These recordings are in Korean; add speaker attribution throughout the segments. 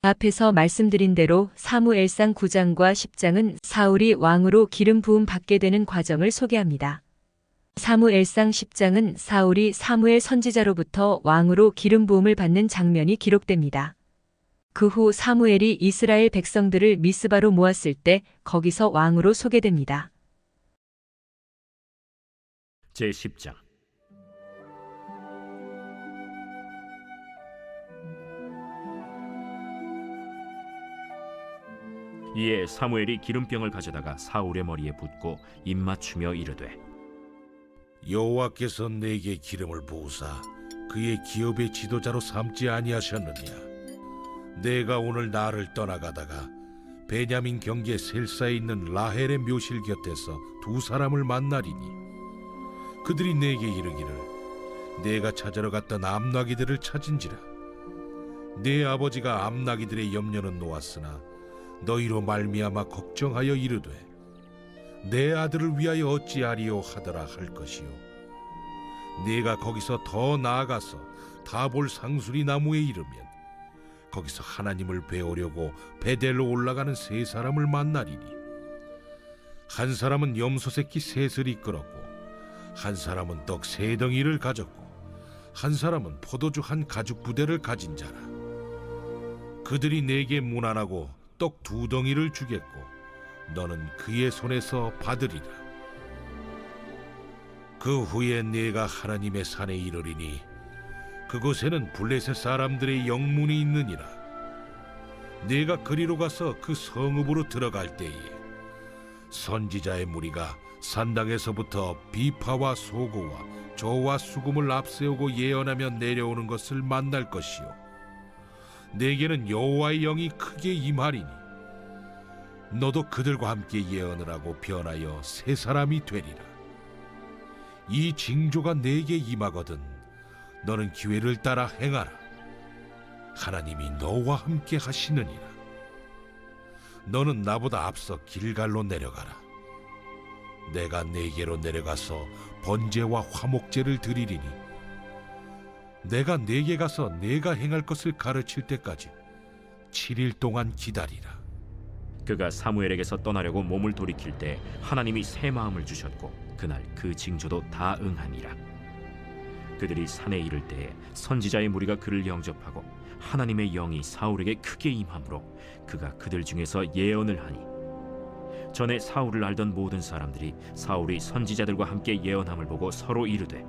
Speaker 1: 앞에서 말씀드린 대로 사무엘상 9장과 10장은 사울이 왕으로 기름 부음 받게 되는 과정을 소개합니다. 사무엘상 10장은 사울이 사무엘 선지자로부터 왕으로 기름 부음을 받는 장면이 기록됩니다. 그 후 사무엘이 이스라엘 백성들을 미스바로 모았을 때 거기서 왕으로 소개됩니다.
Speaker 2: 제10장. 이에 사무엘이 기름병을 가져다가 사울의 머리에 붓고 입맞추며 이르되,
Speaker 3: 여호와께서 내게 기름을 부으사 그의 기업의 지도자로 삼지 아니하셨느냐? 내가 오늘 나를 떠나가다가 베냐민 경계 셀사에 있는 라헬의 묘실 곁에서 두 사람을 만나리니 그들이 내게 이르기를 내가 찾으러 갔던 암나기들을 찾은지라. 내 아버지가 암나기들의 염려는 놓았으나 너희로 말미암아 걱정하여 이르되 내 아들을 위하여 어찌하리요 하더라 할 것이요. 네가 거기서 더 나아가서 다볼 상수리 나무에 이르면 거기서 하나님을 배우려고 베델로 올라가는 세 사람을 만나리니 한 사람은 염소 새끼 셋을 이끌었고 한 사람은 떡 세 덩이를 가졌고 한 사람은 포도주 한 가죽 부대를 가진 자라. 그들이 내게 문안하고 떡 두 덩이를 주겠고 너는 그의 손에서 받으리라. 그 후에 내가 하나님의 산에 이르리니 그곳에는 블레셋 사람들의 영문이 있느니라. 내가 그리로 가서 그 성읍으로 들어갈 때에 선지자의 무리가 산당에서부터 비파와 소고와 저와 수금을 앞세우고 예언하며 내려오는 것을 만날 것이요. 내게는 여호와의 영이 크게 임하리니 너도 그들과 함께 예언을 하고 변하여 새 사람이 되리라. 이 징조가 내게 임하거든 너는 기회를 따라 행하라. 하나님이 너와 함께 하시느니라. 너는 나보다 앞서 길갈로 내려가라. 내가 네게로 내려가서 번제와 화목제를 드리리니 내가 네게 가서 내가 행할 것을 가르칠 때까지 7일 동안 기다리라.
Speaker 2: 그가 사무엘에게서 떠나려고 몸을 돌이킬 때 하나님이 새 마음을 주셨고 그날 그 징조도 다 응하니라. 그들이 산에 이를 때에 선지자의 무리가 그를 영접하고 하나님의 영이 사울에게 크게 임함으로 그가 그들 중에서 예언을 하니 전에 사울을 알던 모든 사람들이 사울이 선지자들과 함께 예언함을 보고 서로 이르되,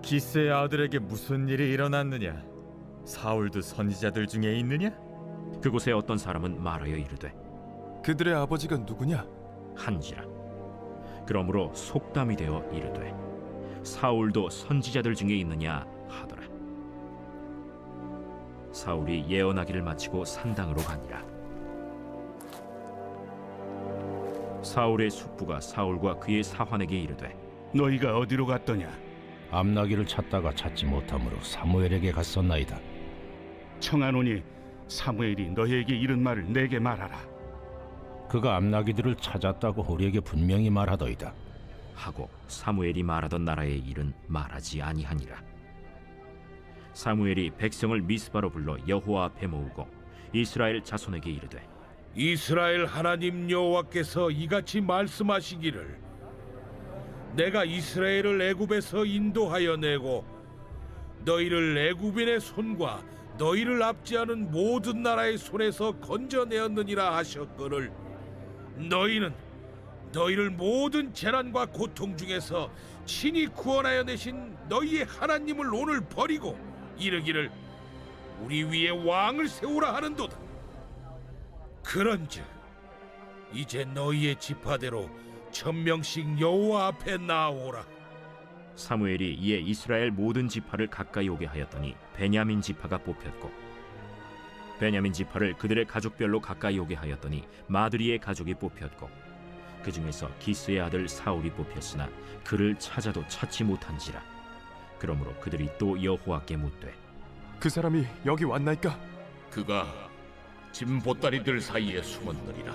Speaker 4: 기스의 아들에게 무슨 일이 일어났느냐? 사울도 선지자들 중에 있느냐?
Speaker 2: 그곳에 어떤 사람은 말하여 이르되,
Speaker 5: 그들의 아버지가 누구냐?
Speaker 2: 한지라. 그러므로 속담이 되어 이르되, 사울도 선지자들 중에 있느냐 하더라. 사울이 예언하기를 마치고 산당으로 가니라. 사울의 숙부가 사울과 그의 사환에게 이르되,
Speaker 6: 너희가 어디로 갔더냐?
Speaker 7: 암나기를 찾다가 찾지 못하므로 사무엘에게 갔었나이다.
Speaker 6: 청하노니 사무엘이 너희에게 이른 말을 내게 말하라.
Speaker 7: 그가 암나기들을 찾았다고 우리에게 분명히 말하더이다.
Speaker 2: 하고 사무엘이 말하던 나라의 일은 말하지 아니하니라. 사무엘이 백성을 미스바로 불러 여호와 앞에 모으고 이스라엘 자손에게 이르되,
Speaker 3: 이스라엘 하나님 여호와께서 이같이 말씀하시기를 내가 이스라엘을 애굽에서 인도하여 내고 너희를 애굽인의 손과 너희를 압제하는 모든 나라의 손에서 건져내었느니라 하셨거늘 너희는 너희를 모든 재난과 고통 중에서 친히 구원하여 내신 너희의 하나님을 오늘 버리고 이르기를 우리 위에 왕을 세우라 하는도다. 그런즉 이제 너희의 지파대로 1000명씩 여호와 앞에 나오라.
Speaker 2: 사무엘이 이에 이스라엘 모든 지파를 가까이 오게 하였더니 베냐민 지파가 뽑혔고 베냐민 지파를 그들의 가족별로 가까이 오게 하였더니 마드리의 가족이 뽑혔고 그 중에서 기스의 아들 사울이 뽑혔으나 그를 찾아도 찾지 못한지라. 그러므로 그들이 또 여호와께 묻되,
Speaker 5: 그 사람이 여기 왔나이까?
Speaker 8: 그가 짐 보따리들 사이에 숨었느니라.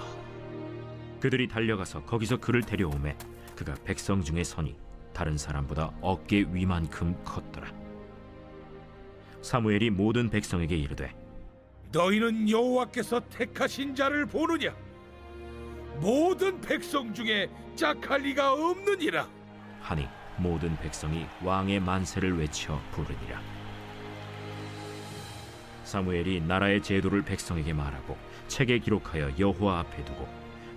Speaker 2: 그들이 달려가서 거기서 그를 데려오매 그가 백성 중에 서니 다른 사람보다 어깨 위만큼 컸더라. 사무엘이 모든 백성에게 이르되
Speaker 3: 너희는 여호와께서 택하신 자를 보느냐? 모든 백성 중에 짝할 리가 없느니라.
Speaker 2: 하니 모든 백성이 왕의 만세를 외쳐 부르니라. 사무엘이 나라의 제도를 백성에게 말하고 책에 기록하여 여호와 앞에 두고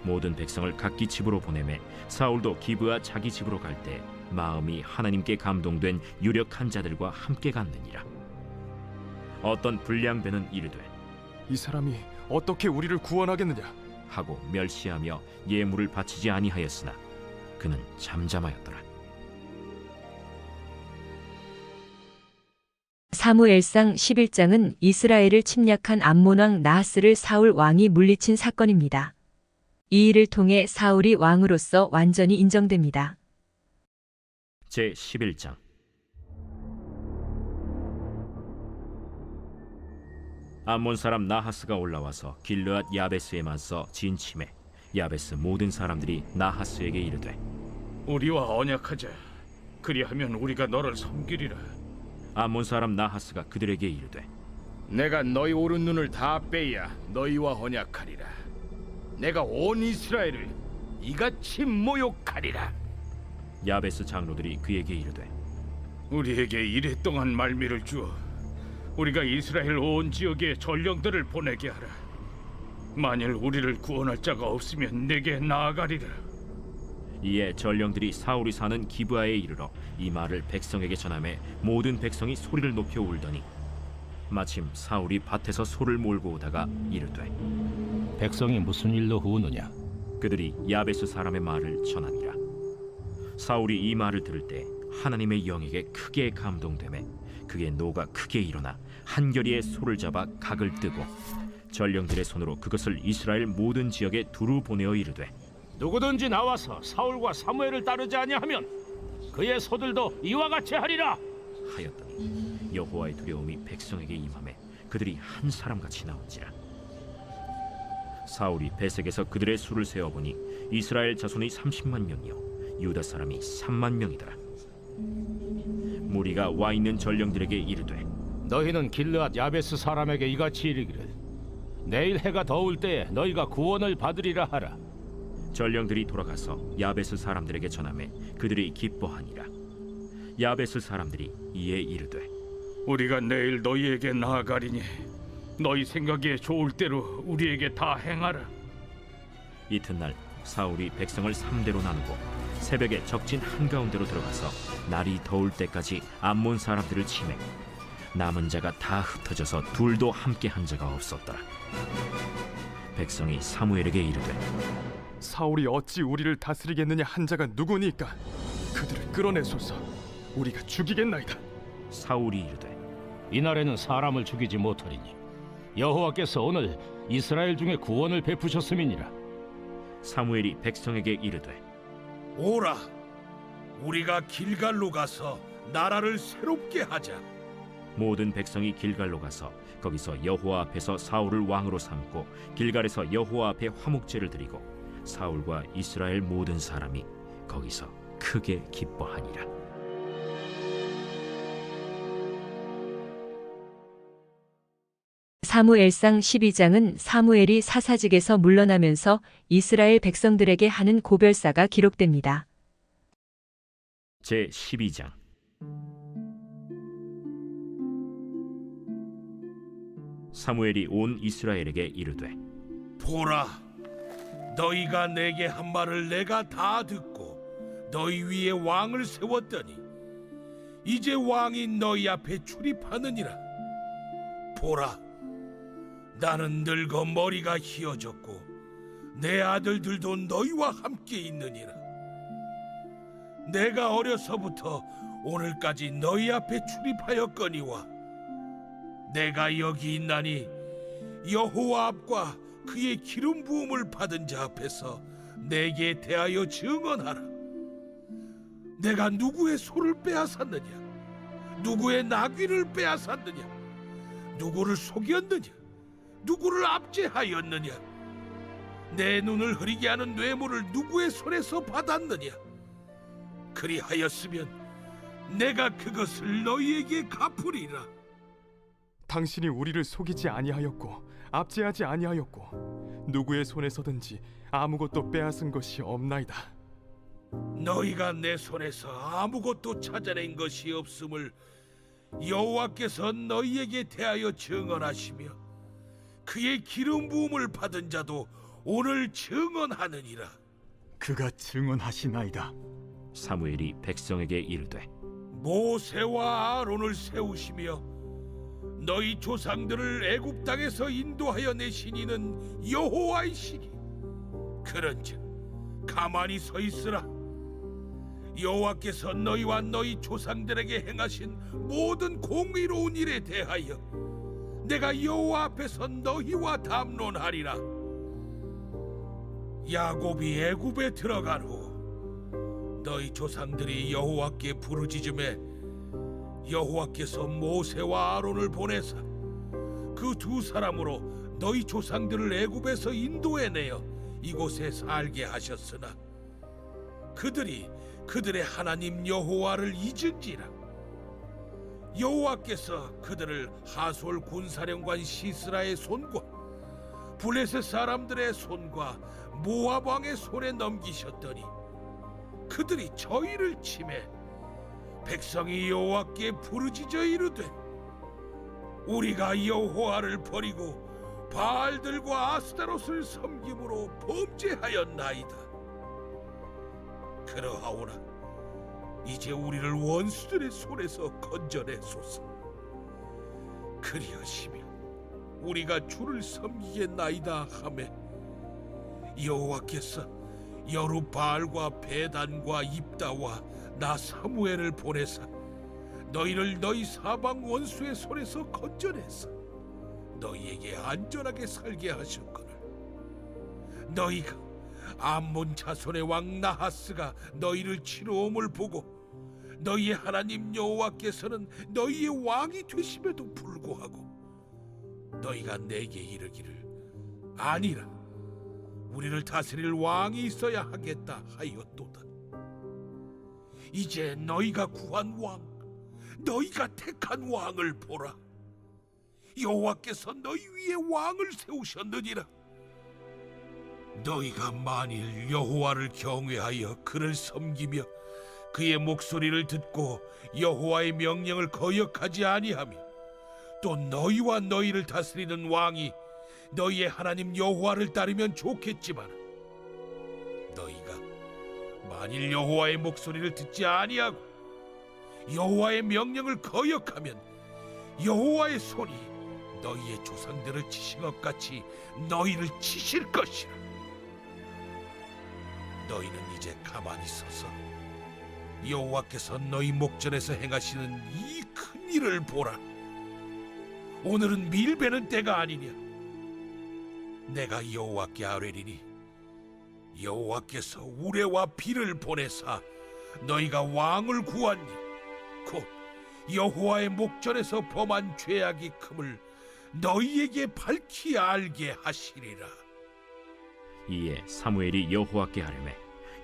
Speaker 2: 모든 백성을 각기 집으로 보내매 사울도 기브아 자기 집으로 갈 때 마음이 하나님께 감동된 유력한 자들과 함께 갔느니라. 어떤 불량배는 이르되
Speaker 5: 이 사람이 어떻게 우리를 구원하겠느냐?
Speaker 2: 하고 멸시하며 예물을 바치지 아니하였으나 그는 잠잠하였더라.
Speaker 1: 사무엘상 11장은 이스라엘을 침략한 암몬 왕 나하스를 사울 왕이 물리친 사건입니다. 이 일을 통해 사울이 왕으로서 완전히 인정됩니다.
Speaker 2: 제 11장. 암몬 사람 나하스가 올라와서 길르앗 야베스에 맞서 진침해 야베스 모든 사람들이 나하스에게 이르되
Speaker 8: 우리와 언약하자. 그리하면 우리가 너를 섬기리라.
Speaker 2: 암몬 사람 나하스가 그들에게 이르되
Speaker 8: 내가 너희 오른 눈을 다 빼야 너희와 언약하리라. 내가 온 이스라엘을 이같이 모욕하리라.
Speaker 2: 야베스 장로들이 그에게 이르되
Speaker 8: 우리에게 이랫동안 말미를 주어 우리가 이스라엘 온 지역에 전령들을 보내게 하라. 만일 우리를 구원할 자가 없으면 내게 나아가리라.
Speaker 2: 이에 전령들이 사울이 사는 기브아에 이르러 이 말을 백성에게 전하매 모든 백성이 소리를 높여 울더니 마침 사울이 밭에서 소를 몰고 오다가 이르되
Speaker 7: 백성이 무슨 일로 우느냐?
Speaker 2: 그들이 야베스 사람의 말을 전하니라. 사울이 이 말을 들을 때 하나님의 영에게 크게 감동되매 그의 노가 크게 일어나 한결이의 소를 잡아 각을 뜨고 전령들의 손으로 그것을 이스라엘 모든 지역에 두루 보내어 이르되
Speaker 7: 누구든지 나와서 사울과 사무엘을 따르지 아니하면 그의 소들도 이와 같이 하리라.
Speaker 2: 하였더니 여호와의 두려움이 백성에게 임하매 그들이 한 사람같이 나온지라. 사울이 베색에서 그들의 수를 세어보니 이스라엘 자손이 30만 명이요 유다 사람이 3만 명이더라. 무리가 와 있는 전령들에게 이르되
Speaker 7: 너희는 길르앗 야베스 사람에게 이같이 이르기를 내일 해가 더울 때에 너희가 구원을 받으리라 하라.
Speaker 2: 전령들이 돌아가서 야베스 사람들에게 전하매 그들이 기뻐하니라. 야베스 사람들이 이에 이르되
Speaker 8: 우리가 내일 너희에게 나아가리니 너희 생각에 좋을 대로 우리에게 다 행하라.
Speaker 2: 이튿날 사울이 백성을 3대로 나누고 새벽에 적진 한가운데로 들어가서 날이 더울 때까지 암몬 사람들을 치매 남은 자가 다 흩어져서 둘도 함께 한 자가 없었더라. 백성이 사무엘에게 이르되
Speaker 5: 사울이 어찌 우리를 다스리겠느냐 한 자가 누구니까? 그들을 끌어내소서. 우리가 죽이겠나이다.
Speaker 2: 사울이 이르되
Speaker 7: 이날에는 사람을 죽이지 못하리니 여호와께서 오늘 이스라엘 중에 구원을 베푸셨음이니라.
Speaker 2: 사무엘이 백성에게 이르되
Speaker 3: 오라, 우리가 길갈로 가서 나라를 새롭게 하자.
Speaker 2: 모든 백성이 길갈로 가서 거기서 여호와 앞에서 사울을 왕으로 삼고 길갈에서 여호와 앞에 화목제를 드리고 사울과 이스라엘 모든 사람이 거기서 크게 기뻐하니라.
Speaker 1: 사무엘상 12장은 사무엘이 사사직에서 물러나면서 이스라엘 백성들에게 하는 고별사가 기록됩니다.
Speaker 2: 제 12장. 사무엘이 온 이스라엘에게 이르되
Speaker 3: 보라, 너희가 내게 한 말을 내가 다 듣고 너희 위에 왕을 세웠더니 이제 왕이 너희 앞에 출입하느니라. 보라, 나는 늙어 머리가 희어졌고 내 아들들도 너희와 함께 있느니라. 내가 어려서부터 오늘까지 너희 앞에 출입하였거니와 내가 여기 있나니 여호와 앞과 그의 기름 부음을 받은 자 앞에서 내게 대하여 증언하라. 내가 누구의 소를 빼앗았느냐? 누구의 나귀를 빼앗았느냐? 누구를 속였느냐? 누구를 압제하였느냐? 내 눈을 흐리게 하는 뇌물을 누구의 손에서 받았느냐? 그리하였으면 내가 그것을 너희에게 갚으리라.
Speaker 5: 당신이 우리를 속이지 아니하였고 압제하지 아니하였고 누구의 손에서든지 아무것도 빼앗은 것이 없나이다.
Speaker 3: 너희가 내 손에서 아무것도 찾아낸 것이 없음을 여호와께서 너희에게 대하여 증언하시며 그의 기름 부음을 받은 자도 오늘 증언하느니라.
Speaker 5: 그가 증언하시나이다.
Speaker 2: 사무엘이 백성에게 이르되
Speaker 3: 모세와 아론을 세우시며 너희 조상들을 애굽 땅에서 인도하여 내신 이는 여호와이시니 그런즉 가만히 서 있으라. 여호와께서 너희와 너희 조상들에게 행하신 모든 공의로운 일에 대하여 내가 여호와 앞에서 너희와 담론하리라. 야곱이 애굽에 들어간 후 너희 조상들이 여호와께 부르짖음에 여호와께서 모세와 아론을 보내사 그 두 사람으로 너희 조상들을 애굽에서 인도해내어 이곳에 살게 하셨으나 그들이 그들의 하나님 여호와를 잊은지라. 여호와께서 그들을 하솔 군사령관 시스라의 손과 블레셋 사람들의 손과 모압 왕의 손에 넘기셨더니 그들이 저희를 치매 백성이 여호와께 부르짖어 이르되 우리가 여호와를 버리고 바알들과 아스타롯을 섬김으로 범죄하였나이다. 그러하오나 이제 우리를 원수들의 손에서 건져내소서. 그리하시며 우리가 주를 섬기겠나이다 하매 여호와께서 여룻바알과 베단과 입다와 나 사무엘을 보내사 너희를 너희 사방 원수의 손에서 건져내사 너희에게 안전하게 살게 하셨거늘 너희가 암몬 자손의 왕 나하스가 너희를 치러 옴을 보고 너희의 하나님 여호와께서는 너희의 왕이 되심에도 불구하고 너희가 내게 이르기를 아니라 우리를 다스릴 왕이 있어야 하겠다 하였도다. 이제 너희가 구한 왕, 너희가 택한 왕을 보라. 여호와께서 너희 위에 왕을 세우셨느니라. 너희가 만일 여호와를 경외하여 그를 섬기며 그의 목소리를 듣고 여호와의 명령을 거역하지 아니하며 또 너희와 너희를 다스리는 왕이 너희의 하나님 여호와를 따르면 좋겠지만 너희가 만일 여호와의 목소리를 듣지 아니하고 여호와의 명령을 거역하면 여호와의 손이 너희의 조상들을 치신 것 같이 너희를 치실 것이라. 너희는 이제 가만히 서서 여호와께서 너희 목전에서 행하시는 이 큰 일을 보라. 오늘은 밀베는 때가 아니냐. 내가 여호와께 아뢰리니 여호와께서 우레와 비를 보내사 너희가 왕을 구하니 곧 여호와의 목전에서 범한 죄악이 큼을 너희에게 밝히 알게 하시리라.
Speaker 2: 이에 사무엘이 여호와께 아뢰매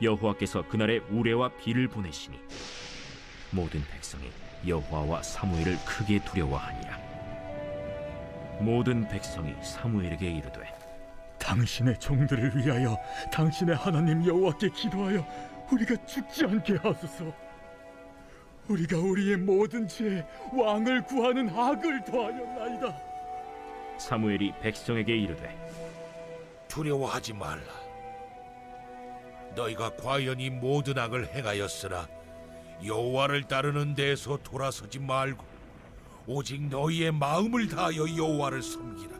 Speaker 2: 여호와께서 그날에 우레와 비를 보내시니 모든 백성이 여호와와 사무엘을 크게 두려워하니라. 모든 백성이 사무엘에게 이르되
Speaker 5: 당신의 종들을 위하여 당신의 하나님 여호와께 기도하여 우리가 죽지 않게 하소서. 우리가 우리의 모든 죄에 왕을 구하는 악을 더하였나이다.
Speaker 2: 사무엘이 백성에게 이르되
Speaker 3: 두려워하지 말라. 너희가 과연 이 모든 악을 행하였으나 여호와를 따르는 데에서 돌아서지 말고 오직 너희의 마음을 다하여 여호와를 섬기라.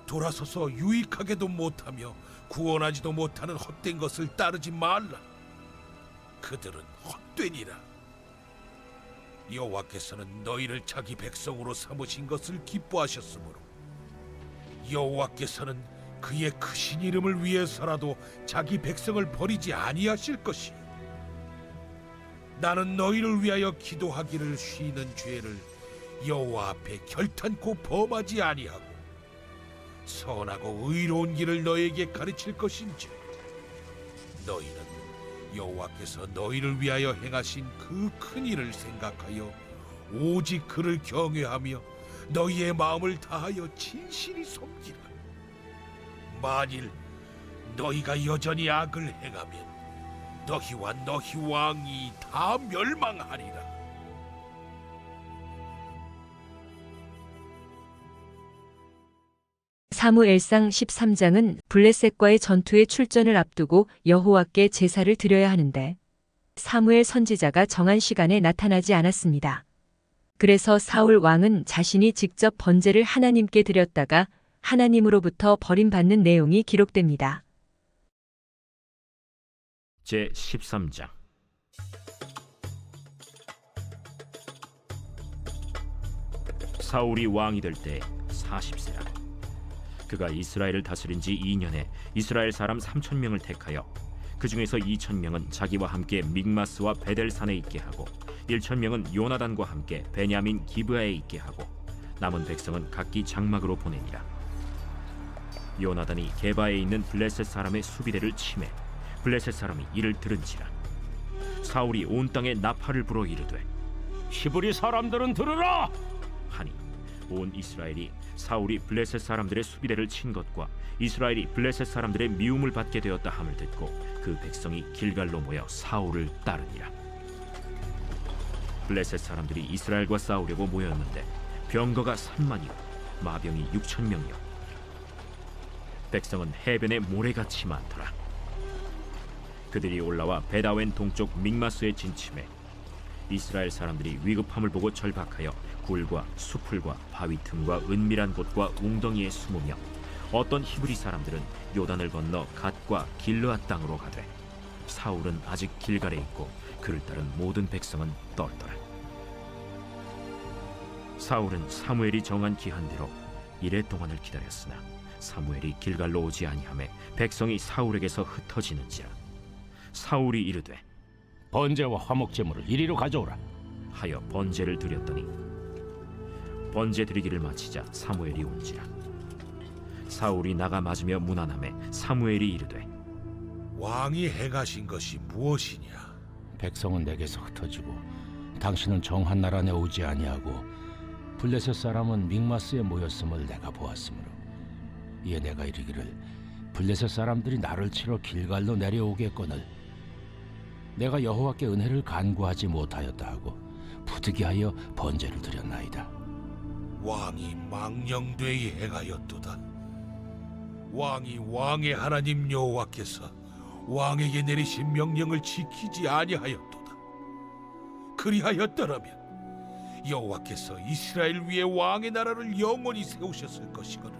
Speaker 3: 돌아서서 유익하게도 못하며 구원하지도 못하는 헛된 것을 따르지 말라. 그들은 헛되니라. 여호와께서는 너희를 자기 백성으로 삼으신 것을 기뻐하셨으므로 여호와께서는 그의 크신 이름을 위해서라도 자기 백성을 버리지 아니하실 것이요 나는 너희를 위하여 기도하기를 쉬는 죄를 여호와 앞에 결탄코 범하지 아니하고 선하고 의로운 길을 너에게 가르칠 것인지 너희는 여호와께서 너희를 위하여 행하신 그 큰 일을 생각하여 오직 그를 경외하며 너희의 마음을 다하여 진실히 섬기라. 만일 너희가 여전히 악을 행하면 너희와 너희 왕이 다 멸망하리라.
Speaker 1: 사무엘상 13장은 블레셋과의 전투에 출전을 앞두고 여호와께 제사를 드려야 하는데 사무엘 선지자가 정한 시간에 나타나지 않았습니다. 그래서 사울 왕은 자신이 직접 번제를 하나님께 드렸다가 하나님으로부터 버림받는 내용이 기록됩니다.
Speaker 2: 제 13장. 사울이 왕이 될 때 40세라. 그가 이스라엘을 다스린 지 2년에 이스라엘 사람 3,000명을 택하여 그 중에서 2,000명은 자기와 함께 믹마스와 베델산에 있게 하고 1,000명은 요나단과 함께 베냐민 기브아에 있게 하고 남은 백성은 각기 장막으로 보내니라. 요나단이 게바에 있는 블레셋 사람의 수비대를 치매 블레셋 사람이 이를 들은지라. 사울이 온 땅에 나팔을 불어 이르되
Speaker 7: 히브리 사람들은 들으라.
Speaker 2: 하니 온 이스라엘이 사울이 블레셋 사람들의 수비대를 친 것과 이스라엘이 블레셋 사람들의 미움을 받게 되었다 함을 듣고 그 백성이 길갈로 모여 사울을 따르니라. 블레셋 사람들이 이스라엘과 싸우려고 모였는데 병거가 3만이요 마병이 6,000명이요 백성은 해변에 모래같이 많더라. 그들이 올라와 베다웬 동쪽 믹마스에 진침해 이스라엘 사람들이 위급함을 보고 절박하여 굴과 수풀과 바위 틈과 은밀한 곳과 웅덩이에 숨으며 어떤 히브리 사람들은 요단을 건너 갓과 길르앗 땅으로 가되 사울은 아직 길갈에 있고 그를 따른 모든 백성은 떨더라. 사울은 사무엘이 정한 기한대로 이레 동안을 기다렸으나 사무엘이 길갈로 오지 아니하매 백성이 사울에게서 흩어지는지라. 사울이 이르되
Speaker 7: 번제와 화목 제물을 이리로 가져오라.
Speaker 2: 하여 번제를 드렸더니 번제 드리기를 마치자 사무엘이 온지라. 사울이 나가 맞으며 문안하매 사무엘이 이르되
Speaker 3: 왕이 행하신 것이 무엇이냐?
Speaker 7: 백성은 내게서 흩어지고 당신은 정한 나라 안에 오지 아니하고 블레셋 사람은 믹마스에 모였음을 내가 보았으므로 이에 내가 이르기를 블레셋 사람들이 나를 치러 길갈로 내려오겠거늘 내가 여호와께 은혜를 간구하지 못하였다 하고 부득이하여 번제를 드렸나이다.
Speaker 3: 왕이 망령되이 행하였도다. 왕이 왕의 하나님 여호와께서 왕에게 내리신 명령을 지키지 아니하였도다. 그리하였더라면 여호와께서 이스라엘 위에 왕의 나라를 영원히 세우셨을 것이거늘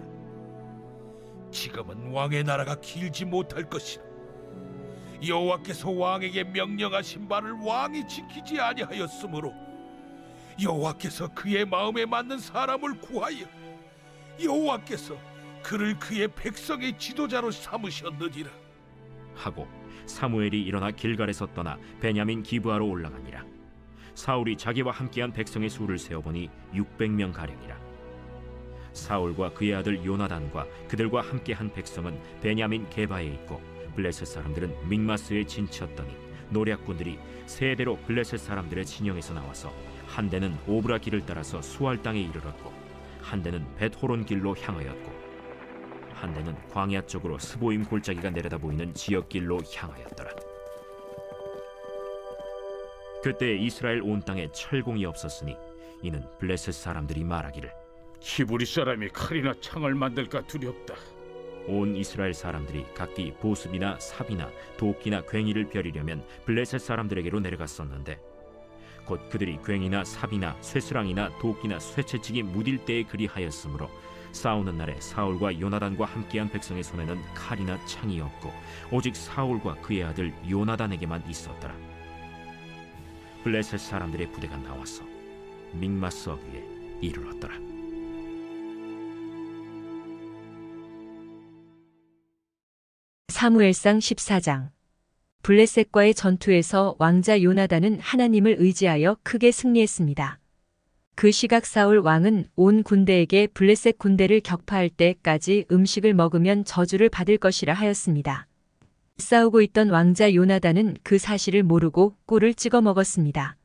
Speaker 3: 지금은 왕의 나라가 길지 못할 것이라. 여호와께서 왕에게 명령하신 바를 왕이 지키지 아니하였으므로 여호와께서 그의 마음에 맞는 사람을 구하여 여호와께서 그를 그의 백성의 지도자로 삼으셨느니라.
Speaker 2: 하고 사무엘이 일어나 길갈에서 떠나 베냐민 기브아로 올라가니라. 사울이 자기와 함께한 백성의 수를 세어보니 600명 가량이라. 사울과 그의 아들 요나단과 그들과 함께한 백성은 베냐민 게바에 있고 블레셋 사람들은 믹마스에 진쳤더니 노략군들이 세 대로 블레셋 사람들의 진영에서 나와서 한 대는 오브라 길을 따라서 수알 땅에 이르렀고 한 대는 벳호론 길로 향하였고 한 대는 광야 쪽으로 스보임 골짜기가 내려다 보이는 지역길로 향하였더라. 그때 이스라엘 온 땅에 철공이 없었으니 이는 블레셋 사람들이 말하기를
Speaker 8: 히브리 사람이 칼이나 창을 만들까 두렵다.
Speaker 2: 온 이스라엘 사람들이 각기 보습이나 삽이나 도끼나 괭이를 벼리려면 블레셋 사람들에게로 내려갔었는데 곧 그들이 괭이나 삽이나 쇠스랑이나 도끼나 쇠채찍이 무딜 때에 그리하였으므로 싸우는 날에 사울과 요나단과 함께한 백성의 손에는 칼이나 창이 없고 오직 사울과 그의 아들 요나단에게만 있었더라. 블레셋 사람들의 부대가 나와서 믹마스 어귀에 이르렀더라.
Speaker 1: 사무엘상 14장. 블레셋과의 전투에서 왕자 요나단은 하나님을 의지하여 크게 승리했습니다. 그 시각 사울 왕은 온 군대에게 블레셋 군대를 격파할 때까지 음식을 먹으면 저주를 받을 것이라 하였습니다. 싸우고 있던 왕자 요나단은 그 사실을 모르고 꿀을 찍어 먹었습니다.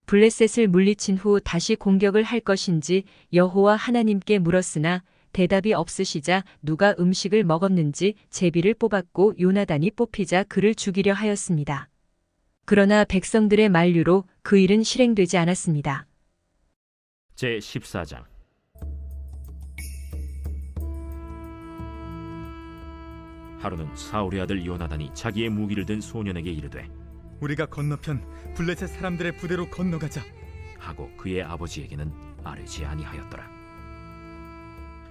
Speaker 1: 블레셋을 물리친 후 다시 공격을 할 것인지 여호와 하나님께 물었으나 대답이 없으시자 누가 음식을 먹었는지 제비를 뽑았고 요나단이 뽑히자 그를 죽이려 하였습니다. 그러나 백성들의 만류로 그 일은 실행되지 않았습니다.
Speaker 2: 제14장. 하루는 사울의 아들 요나단이 자기의 무기를 든 소년에게 이르되
Speaker 5: 우리가 건너편 블레셋 사람들의 부대로 건너가자.
Speaker 2: 하고 그의 아버지에게는 아뢰지 아니하였더라.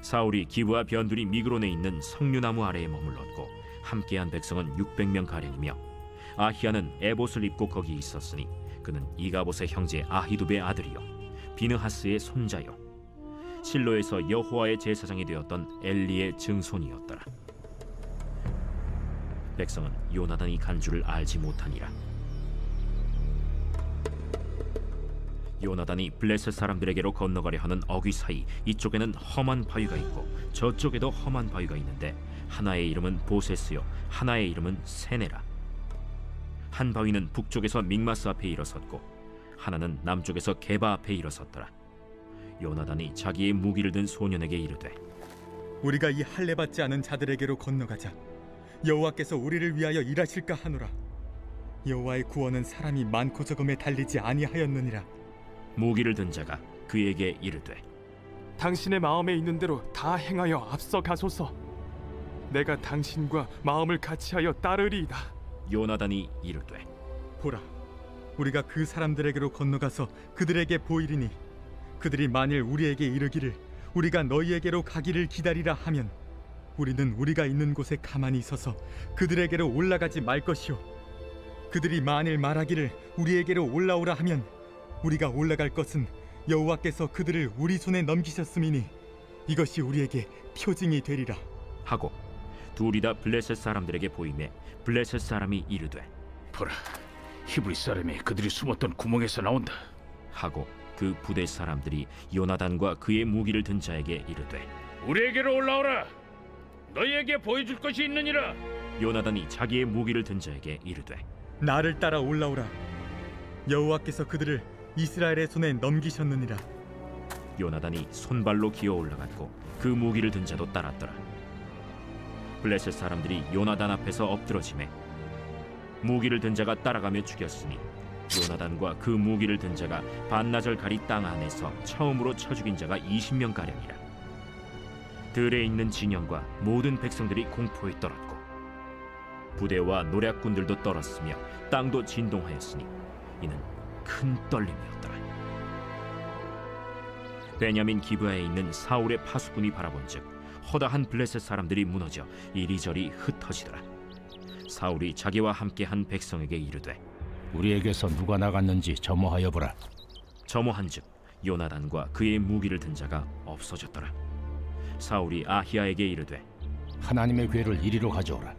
Speaker 2: 사울이 기브와 변두리 미그론에 있는 석류나무 아래에 머물렀고 함께한 백성은 600명 가량이며 아히야는 에봇을 입고 거기 있었으니 그는 이가봇의 형제 아히두베의 아들이요 비느하스의 손자요 실로에서 여호와의 제사장이 되었던 엘리의 증손이었더라. 백성은 요나단이 간 줄을 알지 못하니라. 요나단이 블레셋 사람들에게로 건너가려 하는 어귀 사이 이쪽에는 험한 바위가 있고 저쪽에도 험한 바위가 있는데 하나의 이름은 보세스요 하나의 이름은 세네라. 한 바위는 북쪽에서 믹마스 앞에 일어섰고 하나는 남쪽에서 게바 앞에 일어섰더라. 요나단이 자기의 무기를 든 소년에게 이르되
Speaker 5: 우리가 이 할례 받지 않은 자들에게로 건너가자. 여호와께서 우리를 위하여 일하실까 하노라. 여호와의 구원은 사람이 많고 적음에 달리지 아니하였느니라.
Speaker 2: 무기를 든 자가 그에게 이르되
Speaker 9: 당신의 마음에 있는 대로 다 행하여 앞서 가소서. 내가 당신과 마음을 같이하여 따르리이다.
Speaker 2: 요나단이 이르되
Speaker 5: 보라, 우리가 그 사람들에게로 건너가서 그들에게 보이리니 그들이 만일 우리에게 이르기를 우리가 너희에게로 가기를 기다리라 하면 우리는 우리가 있는 곳에 가만히 있어서 그들에게로 올라가지 말 것이요 그들이 만일 말하기를 우리에게로 올라오라 하면 우리가 올라갈 것은 여호와께서 그들을 우리 손에 넘기셨음이니 이것이 우리에게 표징이 되리라.
Speaker 2: 하고 둘이 다 블레셋 사람들에게 보이매 블레셋 사람이 이르되
Speaker 8: 보라, 히브리 사람이 그들이 숨었던 구멍에서 나온다.
Speaker 2: 하고 그 부대 사람들이 요나단과 그의 무기를 든 자에게 이르되
Speaker 8: 우리에게로 올라오라. 너희에게 보여줄 것이 있느니라.
Speaker 2: 요나단이 자기의 무기를 든 자에게 이르되
Speaker 5: 나를 따라 올라오라. 여호와께서 그들을 이스라엘의 손에 넘기셨느니라.
Speaker 2: 요나단이 손발로 기어 올라갔고 그 무기를 든 자도 따랐더라. 블레셋 사람들이 요나단 앞에서 엎드러지매 무기를 든 자가 따라가며 죽였으니 요나단과 그 무기를 든 자가 반나절 가리 땅 안에서 처음으로 쳐 죽인 자가 20명 가량이라. 들에 있는 진영과 모든 백성들이 공포에 떨었고 부대와 노략군들도 떨었으며 땅도 진동하였으니 이는 큰 떨림이었더라. 베냐민 기브아에 있는 사울의 파수꾼이 바라본즉 허다한 블레셋 사람들이 무너져 이리저리 흩어지더라. 사울이 자기와 함께한 백성에게 이르되
Speaker 7: 우리에게서 누가 나갔는지 점호하여 보라.
Speaker 2: 점호한즉 요나단과 그의 무기를 든 자가 없어졌더라. 사울이 아히야에게 이르되
Speaker 7: 하나님의 괴를 이리로 가져오라.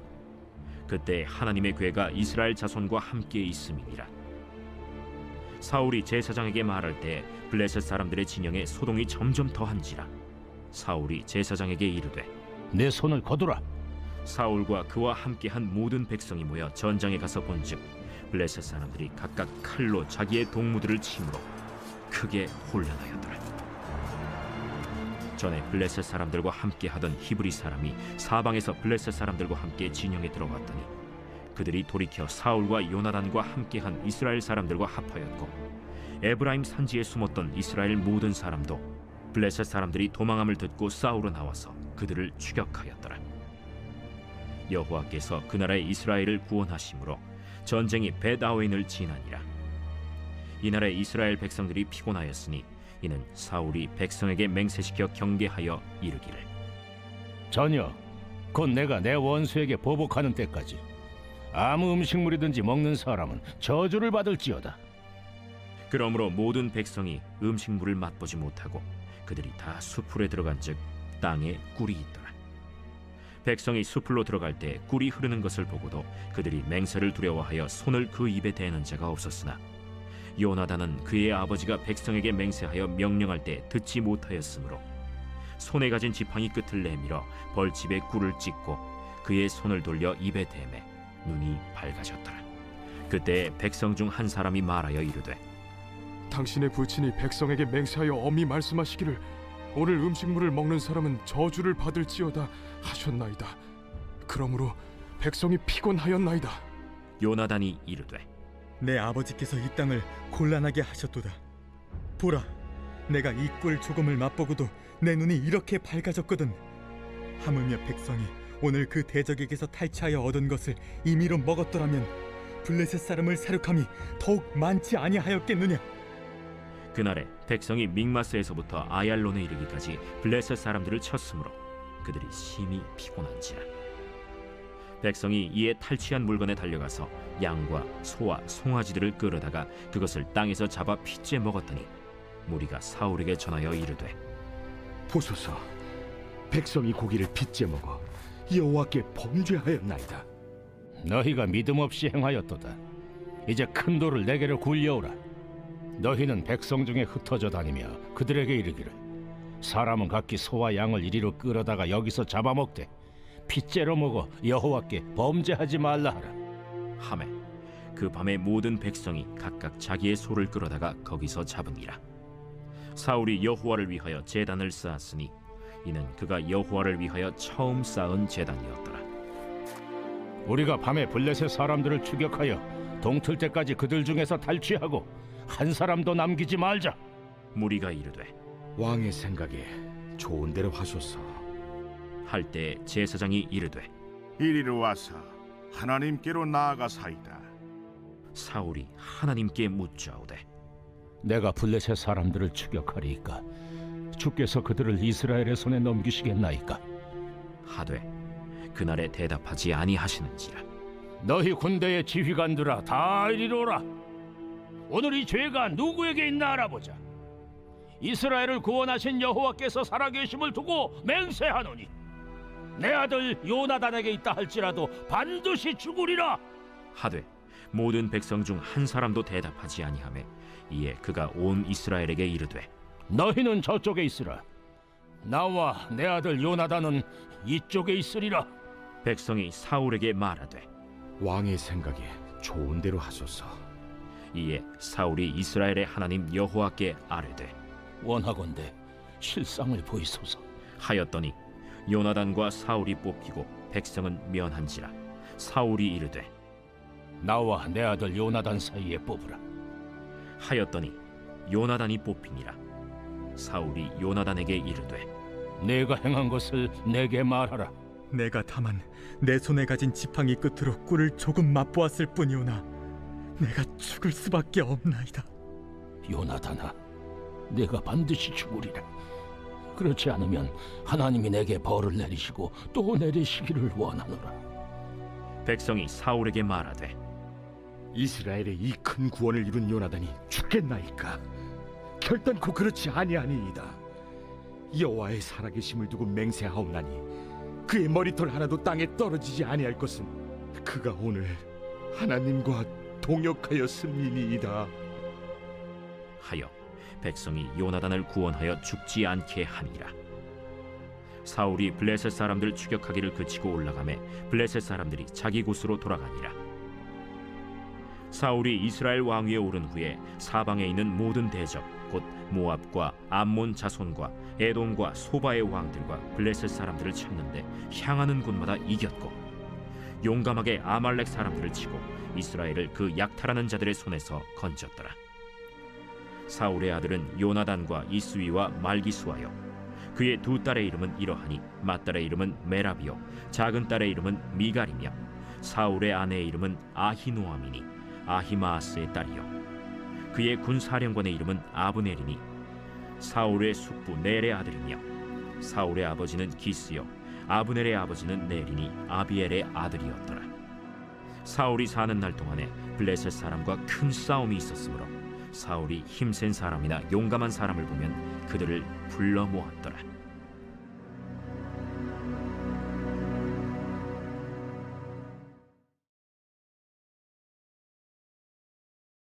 Speaker 2: 그때 하나님의 괴가 이스라엘 자손과 함께 있음이니라. 사울이 제사장에게 말할 때 블레셋 사람들의 진영에 소동이 점점 더한지라. 사울이 제사장에게 이르되
Speaker 7: 내 손을 거두라.
Speaker 2: 사울과 그와 함께한 모든 백성이 모여 전장에 가서 본즉 블레셋 사람들이 각각 칼로 자기의 동무들을 침으로 크게 혼란하였더라. 전에 블레셋 사람들과 함께하던 히브리 사람이 사방에서 블레셋 사람들과 함께 진영에 들어왔더니 그들이 돌이켜 사울과 요나단과 함께한 이스라엘 사람들과 합하였고 에브라임 산지에 숨었던 이스라엘 모든 사람도 블레셋 사람들이 도망함을 듣고 싸우러 나와서 그들을 추격하였더라. 여호와께서 그 나라의 이스라엘을 구원하심으로 전쟁이 벳아웬을 지나니라. 이 나라의 이스라엘 백성들이 피곤하였으니 이는 사울이 백성에게 맹세시켜 경계하여 이르기를
Speaker 7: 전혀 곧 내가 내 원수에게 보복하는 때까지 아무 음식물이든지 먹는 사람은 저주를 받을지어다.
Speaker 2: 그러므로 모든 백성이 음식물을 맛보지 못하고 그들이 다 수풀에 들어간즉 땅에 꿀이 있더라. 백성이 수풀로 들어갈 때 꿀이 흐르는 것을 보고도 그들이 맹세를 두려워하여 손을 그 입에 대는 자가 없었으나 요나단은 그의 아버지가 백성에게 맹세하여 명령할 때 듣지 못하였으므로 손에 가진 지팡이 끝을 내밀어 벌집에 꿀을 찍고 그의 손을 돌려 입에 대매 눈이 밝아졌더라. 그때 백성 중 한 사람이 말하여 이르되
Speaker 9: 당신의 부친이 백성에게 맹세하여 엄히 말씀하시기를 오늘 음식물을 먹는 사람은 저주를 받을지어다 하셨나이다. 그러므로 백성이 피곤하였나이다.
Speaker 2: 요나단이 이르되
Speaker 5: 내 아버지께서 이 땅을 곤란하게 하셨도다. 보라, 내가 이 꿀 조금을 맛보고도 내 눈이 이렇게 밝아졌거든. 하물며 백성이 오늘 그 대적에게서 탈취하여 얻은 것을 임의로 먹었더라면 블레셋 사람을 사륙함이 더욱 많지 아니하였겠느냐.
Speaker 2: 그날에 백성이 믹마스에서부터 아얄론에 이르기까지 블레셋 사람들을 쳤으므로 그들이 심히 피곤한지라. 백성이 이에 탈취한 물건에 달려가서 양과 소와 송아지들을 끌어다가 그것을 땅에서 잡아 핏째 먹었더니 무리가 사울에게 전하여 이르되
Speaker 6: 보소서, 백성이 고기를 빚제 먹어 여호와께 범죄하였나이다.
Speaker 7: 너희가 믿음 없이 행하였도다. 이제 큰 돌을 내게로 굴려오라. 너희는 백성 중에 흩어져 다니며 그들에게 이르기를 사람은 각기 소와 양을 이리로 끌어다가 여기서 잡아먹되 핏째로 먹어 여호와께 범죄하지 말라 하라.
Speaker 2: 하매 그 밤에 모든 백성이 각각 자기의 소를 끌어다가 거기서 잡으니라. 사울이 여호와를 위하여 제단을 쌓았으니 이는 그가 여호와를 위하여 처음 쌓은 제단이었더라.
Speaker 7: 우리가 밤에 블레셋 사람들을 추격하여 동틀 때까지 그들 중에서 탈취하고 한 사람도 남기지 말자.
Speaker 2: 무리가 이르되
Speaker 6: 왕의 생각에 좋은 대로 하소서.
Speaker 2: 할 때 제사장이 이르되
Speaker 10: 이리로 와서 하나님께로 나아가사이다.
Speaker 2: 사울이 하나님께 묻자오되
Speaker 7: 내가 블레셋 사람들을 추격하리이까 주께서 그들을 이스라엘의 손에 넘기시겠나이까.
Speaker 2: 하되 그날에 대답하지 아니하시는지라.
Speaker 7: 너희 군대의 지휘관들아 다 이리로 오라. 오늘 이 죄가 누구에게 있나 알아보자. 이스라엘을 구원하신 여호와께서 살아계심을 두고 맹세하노니 내 아들 요나단에게 있다 할지라도 반드시 죽으리라.
Speaker 2: 하되 모든 백성 중 한 사람도 대답하지 아니하매 이에 그가 온 이스라엘에게 이르되
Speaker 7: 너희는 저쪽에 있으라. 나와 내 아들 요나단은 이쪽에 있으리라.
Speaker 2: 백성이 사울에게 말하되
Speaker 6: 왕의 생각에 좋은 대로 하소서.
Speaker 2: 이에 사울이 이스라엘의 하나님 여호와께 아뢰되
Speaker 7: 원하건대 실상을 보이소서
Speaker 2: 하였더니 요나단과 사울이 뽑히고 백성은 면한지라. 사울이 이르되
Speaker 7: 나와 내 아들 요나단 사이에 뽑으라.
Speaker 2: 하였더니 요나단이 뽑히니라. 사울이 요나단에게 이르되
Speaker 7: 내가 행한 것을 내게 말하라.
Speaker 5: 내가 다만 내 손에 가진 지팡이 끝으로 꿀을 조금 맛보았을 뿐이오나 내가 죽을 수밖에 없나이다.
Speaker 7: 요나단아, 내가 반드시 죽으리라. 그렇지 않으면 하나님이 내게 벌을 내리시고 또 내리시기를 원하노라.
Speaker 2: 백성이 사울에게 말하되
Speaker 6: 이스라엘의 이 큰 구원을 이룬 요나단이 죽겠나이까. 결단코 그렇지 아니하니이다. 여호와의 살아계심을 두고 맹세하옵나니 그의 머리털 하나도 땅에 떨어지지 아니할 것은 그가 오늘 하나님과 동역하였음이니이다.
Speaker 2: 하여 백성이 요나단을 구원하여 죽지 않게 하니라. 사울이 블레셋 사람들 추격하기를 그치고 올라가매 블레셋 사람들이 자기 곳으로 돌아가니라. 사울이 이스라엘 왕위에 오른 후에 사방에 있는 모든 대적 곧 모압과 암몬 자손과 에돔과 소바의 왕들과 블레셋 사람들을 쳤는데 향하는 곳마다 이겼고 용감하게 아말렉 사람들을 치고 이스라엘을 그 약탈하는 자들의 손에서 건졌더라. 사울의 아들은 요나단과 이스위와 말기수하여 그의 두 딸의 이름은 이러하니 맏딸의 이름은 메라비요 작은 딸의 이름은 미갈이며 사울의 아내의 이름은 아히노아미니 아히마아스의 딸이요 그의 군사령관의 이름은 아브넬이니 사울의 숙부 넬의 아들이며 사울의 아버지는 기스요 아브넬의 아버지는 넬이니 아비엘의 아들이었더라. 사울이 사는 날 동안에 블레셋 사람과 큰 싸움이 있었으므로 사울이 힘센 사람이나 용감한 사람을 보면 그들을 불러 모았더라.